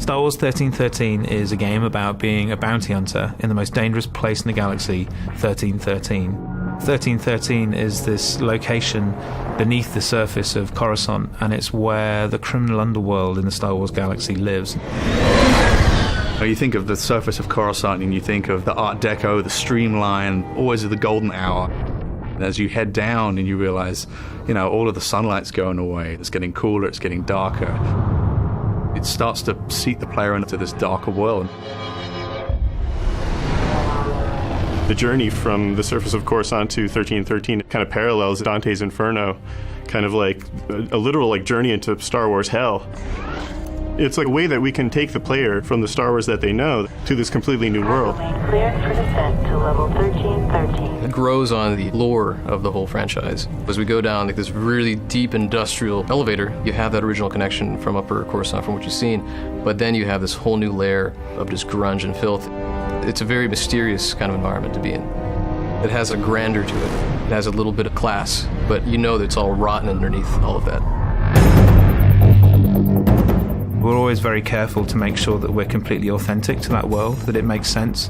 Star Wars 1313 is a game about being a bounty hunter in the most dangerous place in the galaxy, 1313. 1313 is this location beneath the surface of Coruscant, and it's where the criminal underworld in the Star Wars galaxy lives. You think of the surface of Coruscant and you think of the Art Deco, the streamline, always the golden hour. And as you head down and you realize, all of the sunlight's going away, it's getting cooler, it's getting darker. It starts to seat the player into this darker world. The journey from the surface of Coruscant to 1313 kind of parallels Dante's Inferno, kind of like a literal journey into Star Wars hell. It's like a way that we can take the player from the Star Wars that they know to this completely new world. Cleared for descent to level 1313. It grows on the lore of the whole franchise. As we go down this really deep industrial elevator, you have that original connection from Upper Coruscant from what you've seen, but then you have this whole new layer of just grunge and filth. It's a very mysterious kind of environment to be in. It has a grandeur to it. It has a little bit of class, but you know that it's all rotten underneath all of that. We're always very careful to make sure that we're completely authentic to that world, that it makes sense.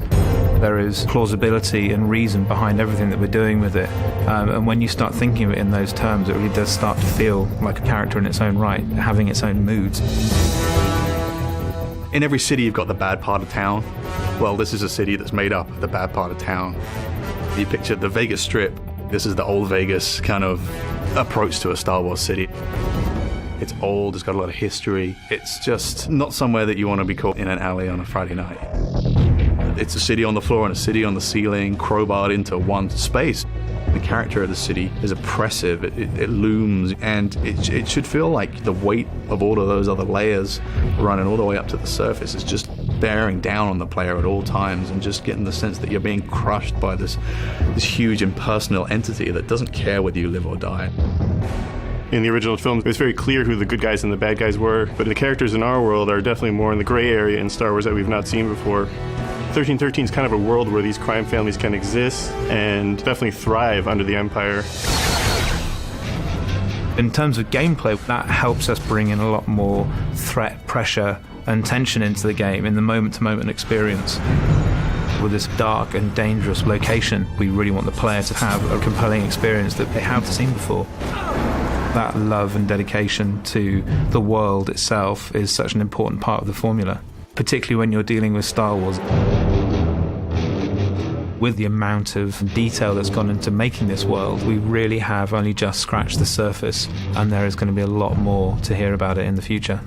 There is plausibility and reason behind everything that we're doing with it. And when you start thinking of it in those terms, it really does start to feel like a character in its own right, having its own moods. In every city, you've got the bad part of town. Well, this is a city that's made up of the bad part of town. You picture the Vegas Strip. This is the old Vegas kind of approach to a Star Wars city. It's old, it's got a lot of history. It's just not somewhere that you want to be caught in an alley on a Friday night. It's a city on the floor and a city on the ceiling, crowbarred into one space. The character of the city is oppressive, it looms, and it should feel like the weight of all of those other layers running all the way up to the surface is just bearing down on the player at all times, and just getting the sense that you're being crushed by this huge impersonal entity that doesn't care whether you live or die. In the original film, it was very clear who the good guys and the bad guys were, but the characters in our world are definitely more in the gray area in Star Wars that we've not seen before. 1313 is kind of a world where these crime families can exist and definitely thrive under the Empire. In terms of gameplay, that helps us bring in a lot more threat, pressure, and tension into the game in the moment-to-moment experience. With this dark and dangerous location, we really want the player to have a compelling experience that they haven't seen before. That love and dedication to the world itself is such an important part of the formula, particularly when you're dealing with Star Wars. With the amount of detail that's gone into making this world, we really have only just scratched the surface, and there is going to be a lot more to hear about it in the future.